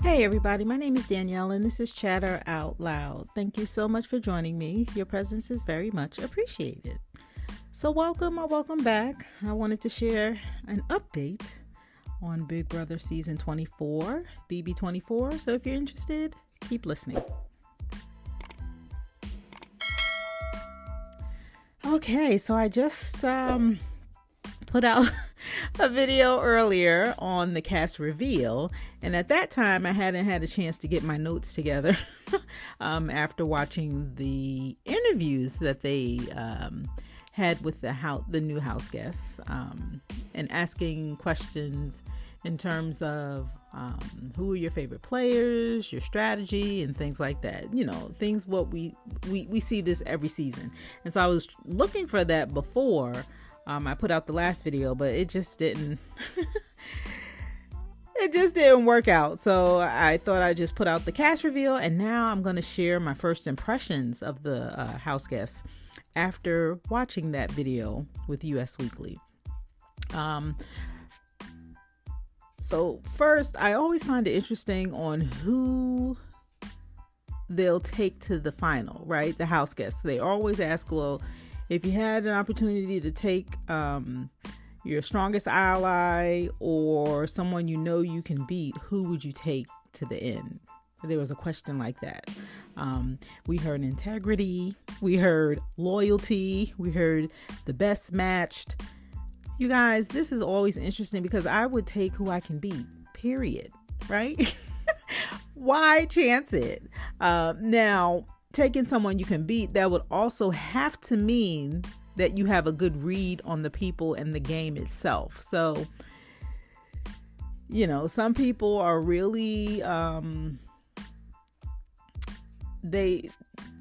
Hey everybody, my name is Danielle and this is Chatter Out Loud. Thank you so much for joining me. Your presence is very much appreciated. So welcome or welcome back. I wanted to share an update on Big Brother Season 24, BB24. So if you're interested, keep listening. Okay, so I just put out a video earlier on the cast reveal, and at that time I hadn't had a chance to get my notes together after watching the interviews that they had with the new house guests, and asking questions in terms of who are your favorite players, your strategy, and things like that. You know, things what we see this every season. And so I was looking for that before I put out the last video, but it just didn't it just didn't work out. So I thought I'd just put out the cast reveal, and now I'm going to share my first impressions of the house guests after watching that video with US Weekly. So first, I always find it interesting on who they'll take to the final, right? The house guests. They always ask, well, if you had an opportunity to take your strongest ally or someone you know you can beat, who would you take to the end? There was a question like that. We heard integrity, we heard loyalty, we heard the best matched. You guys, this is always interesting because I would take who I can beat, period, right? Why chance it? Now, taking someone you can beat, that would also have to mean that you have a good read on the people and the game itself. So, you know, some people are really, they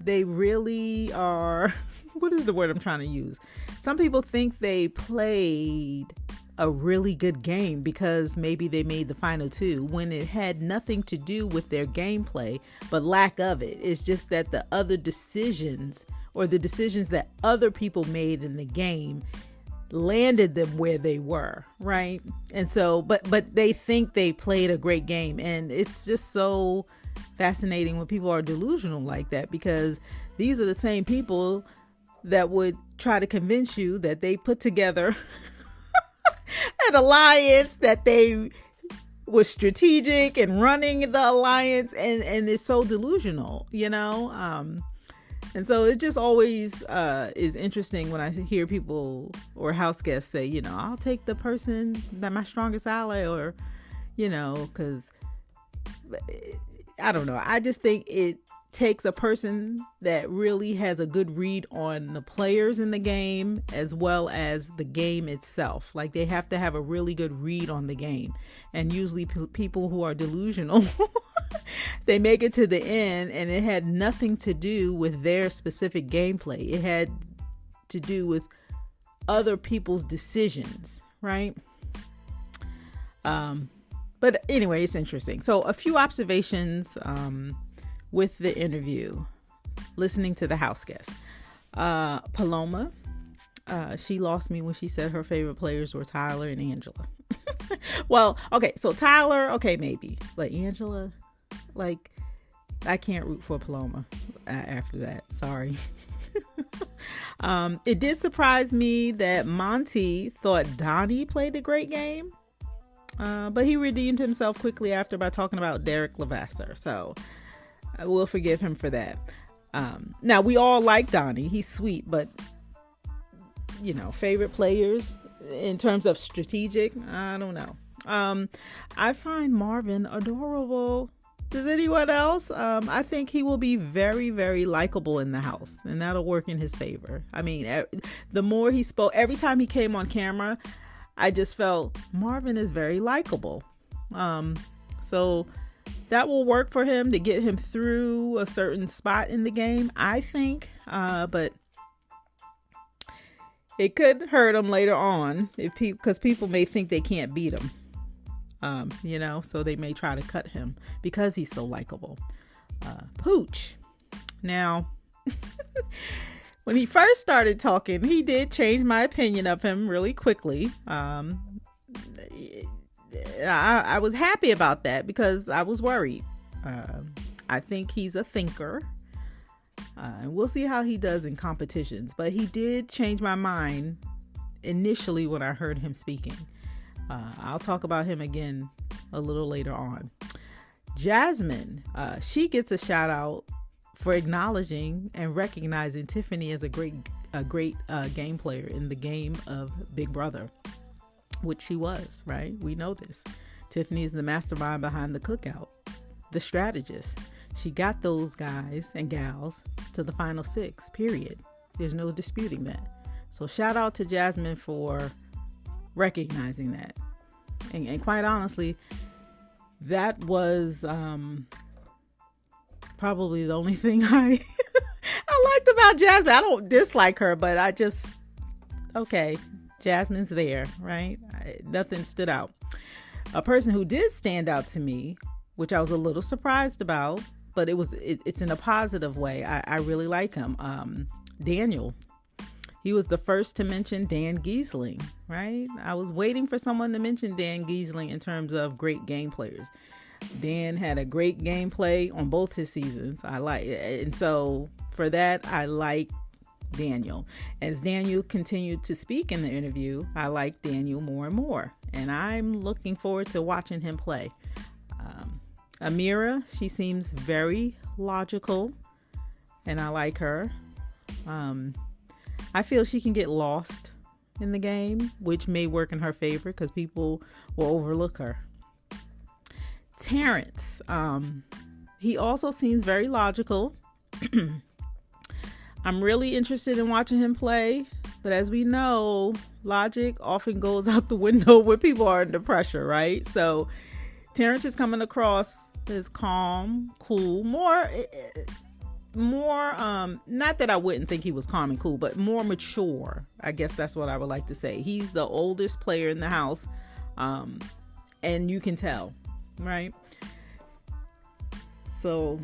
really are, what is the word I'm trying to use? Some people think they played a really good game because maybe they made the final two, when it had nothing to do with their gameplay, but lack of it. It's just that the other decisions, or the decisions that other people made in the game, landed them where they were, right? And so, but they think they played a great game. And it's just so fascinating when people are delusional like that, because these are the same people that would try to convince you that they put together an alliance, that they was strategic in running the alliance, and it's so delusional, you know? And so it just always is interesting when I hear people or house guests say, you know, I'll take the person that my strongest ally, or, you know, because I don't know. I just think it takes a person that really has a good read on the players in the game as well as the game itself. Like, they have to have a really good read on the game. And usually people who are delusional, they make it to the end and it had nothing to do with their specific gameplay. It had to do with other people's decisions, right? But anyway, it's interesting. So a few observations with the interview, listening to the house guest. Paloma, she lost me when she said her favorite players were Tyler and Angela. Well, okay, so Tyler, okay, maybe, but Angela, like, I can't root for Paloma after that. Sorry. It did surprise me that Monty thought Donnie played a great game, but he redeemed himself quickly after by talking about Derek Levasseur. So I will forgive him for that. Now, we all like Donnie. He's sweet, but, you know, favorite players in terms of strategic, I don't know. I find Marvin adorable. Does anyone else? I think he will be very, very likable in the house, and that'll work in his favor. I mean, the more he spoke, every time he came on camera, I just felt Marvin is very likable. So that will work for him to get him through a certain spot in the game, I think. But it could hurt him later on because people may think they can't beat him. You know, so they may try to cut him because he's so likable. Pooch. Now, when he first started talking, he did change my opinion of him really quickly. I was happy about that because I was worried. I think he's a thinker. And we'll see how he does in competitions. But he did change my mind initially when I heard him speaking. I'll talk about him again a little later on. Jasmine, she gets a shout out for acknowledging and recognizing Tiffany as a great game player in the game of Big Brother, which she was, right? We know this. Tiffany is the mastermind behind the cookout, the strategist. She got those guys and gals to the final 6, period. There's no disputing that. So shout out to Jasmine for recognizing that. And quite honestly, that was probably the only thing I liked about Jasmine. I don't dislike her, but I just, okay, Jasmine's there, right? Nothing stood out. A person who did stand out to me, which I was a little surprised about, but it's in a positive way. I really like him. Daniel. He was the first to mention Dan Giesling, right? I was waiting for someone to mention Dan Giesling in terms of great game players. Dan had a great gameplay on both his seasons. And so for that, I like Daniel. As Daniel continued to speak in the interview, I like Daniel more and more, and I'm looking forward to watching him play. Amira, she seems very logical, and I like her. I feel she can get lost in the game, which may work in her favor because people will overlook her. Terrence, he also seems very logical. I'm really interested in watching him play, but as we know, logic often goes out the window when people are under pressure, right? So Terrence is coming across as calm, cool, more, not that I wouldn't think he was calm and cool, but more mature. I guess that's what I would like to say. He's the oldest player in the house, and you can tell, right? So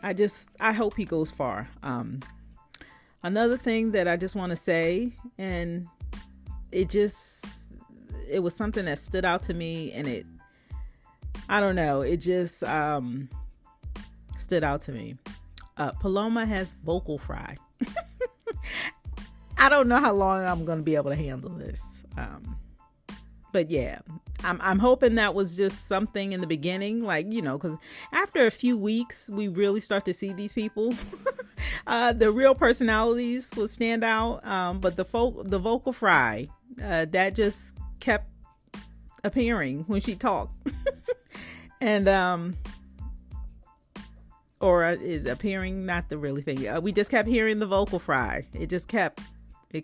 I hope he goes far. Another thing that I just want to say, and it was something that stood out to me, and I don't know, it just stood out to me. Paloma has vocal fry. I don't know how long I'm going to be able to handle this. But yeah, I'm hoping that was just something in the beginning, like, because after a few weeks, we really start to see these people. The real personalities will stand out. But the vocal fry, that just kept appearing when she talked. And, or is appearing, not the really thing. We just kept hearing the vocal fry. It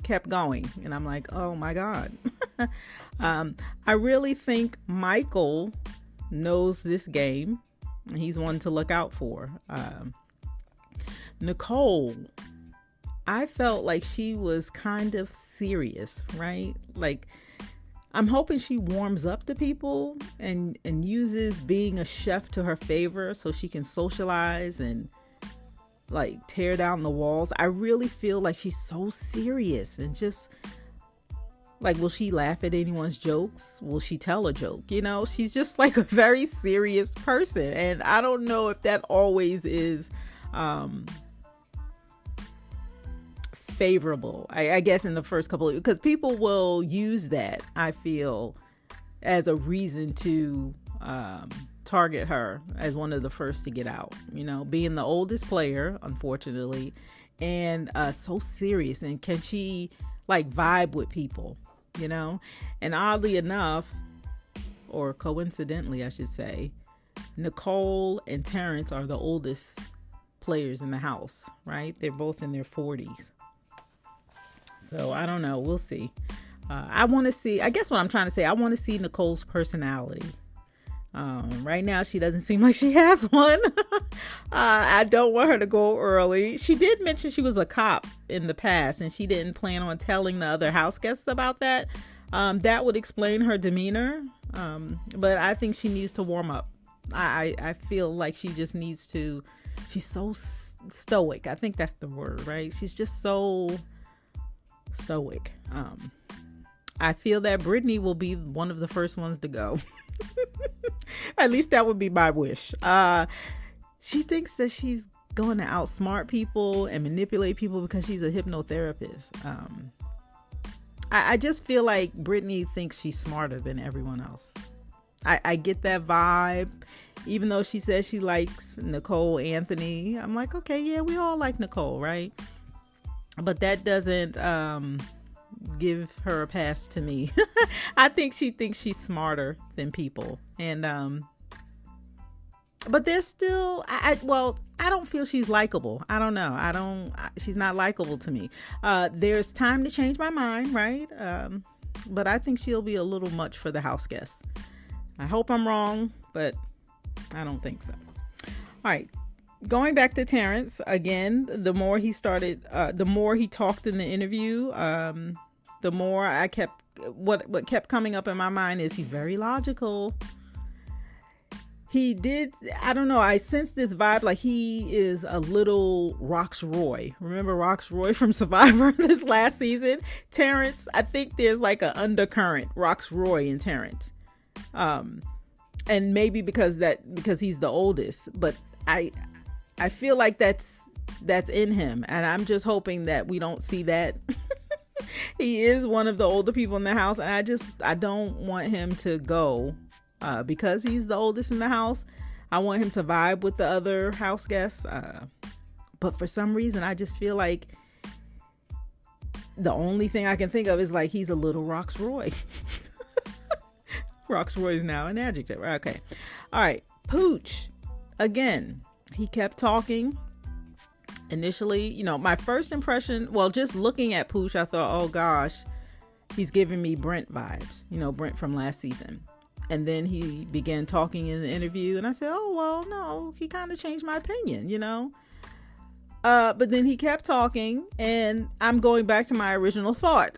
kept going. And I'm like, oh my God. I really think Michael knows this game. He's one to look out for. Nicole, I felt like she was kind of serious, right? Like, I'm hoping she warms up to people and uses being a chef to her favor so she can socialize and like tear down the walls. I really feel like she's so serious and just like, will she laugh at anyone's jokes? Will she tell a joke? She's just like a very serious person. And I don't know if that always is favorable, I guess, in the first couple of, because people will use that, I feel, as a reason to target her as one of the first to get out, being the oldest player, unfortunately, and so serious. And can she like vibe with people, and oddly enough, or coincidentally, I should say, Nicole and Terrence are the oldest players in the house, right? They're both in their 40s. So I don't know. We'll see. I want to see, I guess what I'm trying to say, I want to see Nicole's personality. Right now, she doesn't seem like she has one. I don't want her to go early. She did mention she was a cop in the past, and she didn't plan on telling the other house guests about that. That would explain her demeanor. But I think she needs to warm up. I feel like she just needs to, she's so stoic. I think that's the word, right? She's just so stoic. I feel that Brittany will be one of the first ones to go. At least that would be my wish. She thinks that she's going to outsmart people and manipulate people because she's a hypnotherapist. I just feel like Brittany thinks she's smarter than everyone else. I get that vibe. Even though she says she likes Nicole Anthony, I'm like, okay, yeah, we all like Nicole, right? But that doesn't give her a pass to me. I think she thinks she's smarter than people. And but there's still I don't feel she's likable. I don't know. She's not likable to me. There's time to change my mind, right? But I think she'll be a little much for the Houseguests. I hope I'm wrong, but I don't think so. All right. Going back to Terrence again, the more he talked in the interview, the more I kept what kept coming up in my mind is he's very logical. He did, I don't know, I sense this vibe like he is a little Rox Roy. Remember Rox Roy from Survivor this last season? Terrence, I think there's like an undercurrent Rox Roy in Terrence. And maybe because he's the oldest, but I feel like that's in him, and I'm just hoping that we don't see that. He is one of the older people in the house, and I don't want him to go because he's the oldest in the house. I want him to vibe with the other house guests, but for some reason I just feel like the only thing I can think of is like he's a little Rox Roy. Rox Roy is now an adjective. Okay. All right. Pooch. Again, he kept talking. Initially, my first impression, just looking at Pooch, I thought, oh gosh, he's giving me Brent vibes, Brent from last season. And then he began talking in the interview and I said, oh, well, no, he kind of changed my opinion, But then he kept talking and I'm going back to my original thought.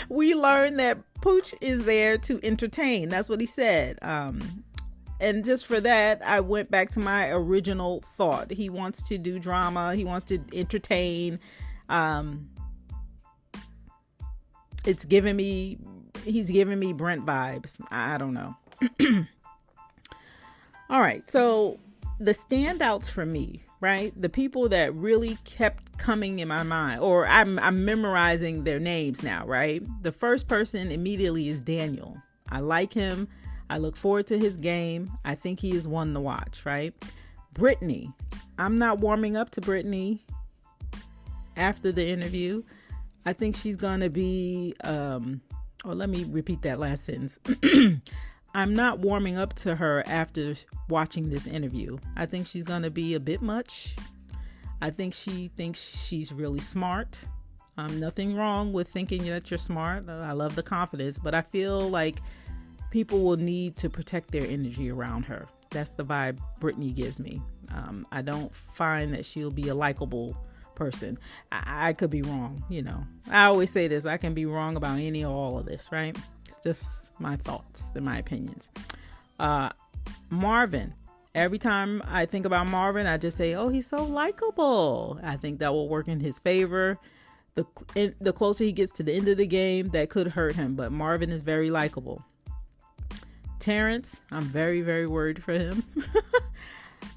We learned that Pooch is there to entertain. That's what he said. And just for that, I went back to my original thought. He wants to do drama. He wants to entertain. He's giving me Brent vibes. I don't know. All right. So the standouts for me, right? The people that really kept coming in my mind, or I'm memorizing their names now, right? The first person immediately is Daniel. I like him. I look forward to his game. I think he is one to watch, right? Brittany. I'm not warming up to Brittany after the interview. I think she's going to be, let me repeat that last sentence. I'm not warming up to her after watching this interview. I think she's going to be a bit much. I think she thinks she's really smart. Nothing wrong with thinking that you're smart. I love the confidence, but I feel like people will need to protect their energy around her. That's the vibe Brittany gives me. I don't find that she'll be a likable person. I could be wrong, I always say this, I can be wrong about any or all of this, right? It's just my thoughts and my opinions. Marvin. Every time I think about Marvin, I just say, oh, he's so likable. I think that will work in his favor. The closer he gets to the end of the game, that could hurt him, but Marvin is very likable. Terrence, I'm very, very worried for him.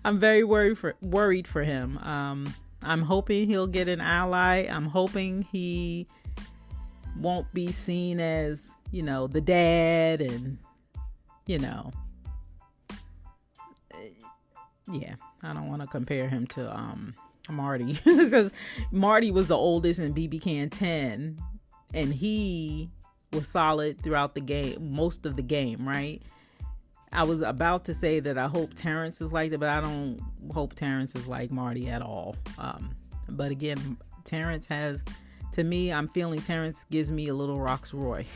I'm very worried for him. I'm hoping he'll get an ally. I'm hoping he won't be seen as, the dad and, yeah, I don't want to compare him to Marty because Marty was the oldest in BB Can 10 and he was solid throughout the game, most of the game, right? I was about to say that I hope Terrence is like that, but I don't hope Terrence is like Marty at all. But again, Terrence has, to me, I'm feeling Terrence gives me a little Rox Roy.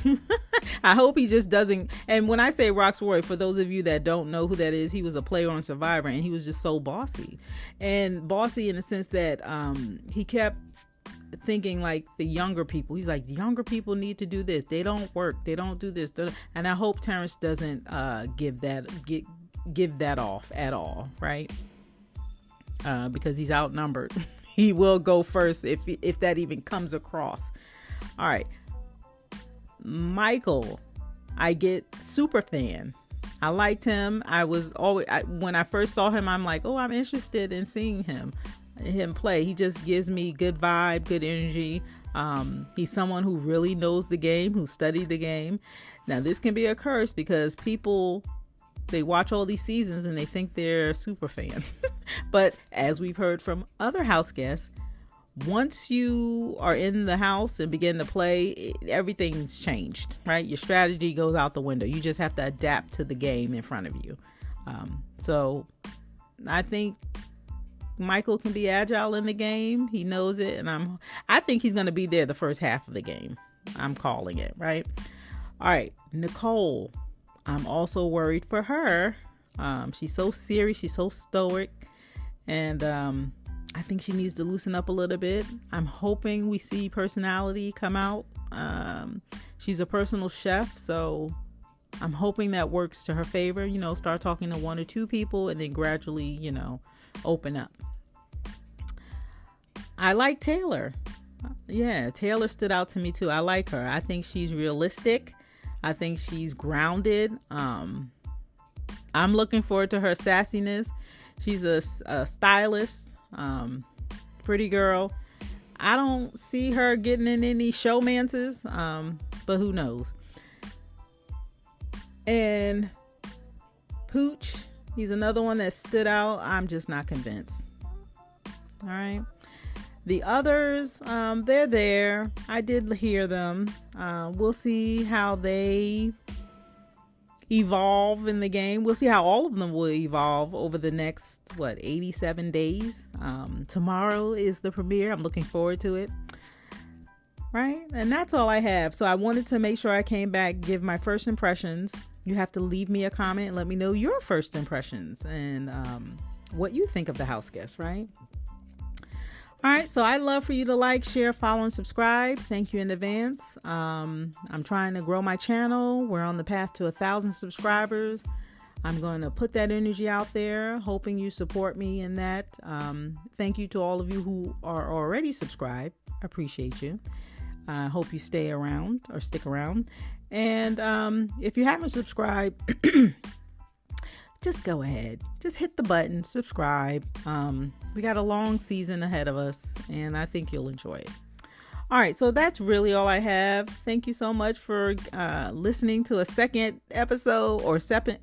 I hope he just doesn't. And when I say Rox Roy, for those of you that don't know who that is, he was a player on Survivor and he was just so bossy. And bossy in the sense that he kept thinking like the younger people. He's like, the younger people need to do this. They don't work. They don't do this. And I hope Terrence doesn't give that off at all, right? Because he's outnumbered. He will go first if that even comes across. All right. Michael, I get super fan. I liked him. When I first saw him, I'm like, oh, I'm interested in seeing him play. He just gives me good vibe, good energy. He's someone who really knows the game, who studied the game. Now, this can be a curse because people, they watch all these seasons and they think they're a super fan. But as we've heard from other house guests, once you are in the house and begin to play, everything's changed, right? Your strategy goes out the window. You just have to adapt to the game in front of you. So I think Michael can be agile in the game. He knows it. And I think he's going to be there the first half of the game. I'm calling it, right? All right. Nicole, I'm also worried for her. She's so serious. She's so stoic. And I think she needs to loosen up a little bit. I'm hoping we see personality come out. She's a personal chef, so I'm hoping that works to her favor. Start talking to one or two people and then gradually, open up. I like Taylor. Yeah, Taylor stood out to me too. I like her. I think she's realistic. I think she's grounded. I'm looking forward to her sassiness. She's a stylist. Pretty girl. I don't see her getting in any showmances, but who knows. And Pooch, he's another one that stood out. I'm just not convinced. All right. The others, they're there. I did hear them. We'll see how they evolve in the game. We'll see how all of them will evolve over the next 87 days. Tomorrow is the premiere. I'm looking forward to it. Right? And that's all I have. So I wanted to make sure I came back, give my first impressions. You have to leave me a comment and let me know your first impressions and what you think of the house guests, right? All right, so I'd love for you to like, share, follow, and subscribe. Thank you in advance. I'm trying to grow my channel. We're on the path to 1,000 subscribers. I'm going to put that energy out there, hoping you support me in that. Thank you to all of you who are already subscribed. I appreciate you. I hope you stay around or stick around. And if you haven't subscribed, just go ahead. Just hit the button, subscribe. We got a long season ahead of us, and I think you'll enjoy it. All right, so that's really all I have. Thank you so much for listening to a second episode or a second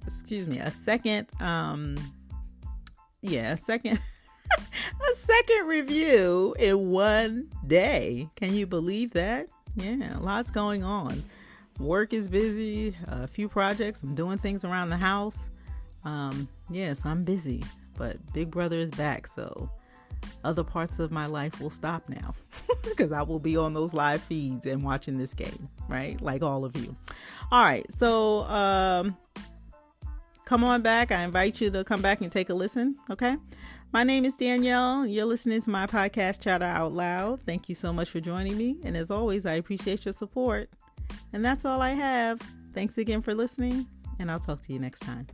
review in one day. Can you believe that? Yeah, lots going on. Work is busy, a few projects. I'm doing things around the house. Yes, I'm busy, but Big Brother is back, so other parts of my life will stop now because I will be on those live feeds and watching this game, right? Like all of you. All right, so come on back. I invite you to come back and take a listen, okay? My name is Danielle. You're listening to my podcast, Chatter Out Loud. Thank you so much for joining me, and as always, I appreciate your support. And that's all I have. Thanks again for listening, and I'll talk to you next time.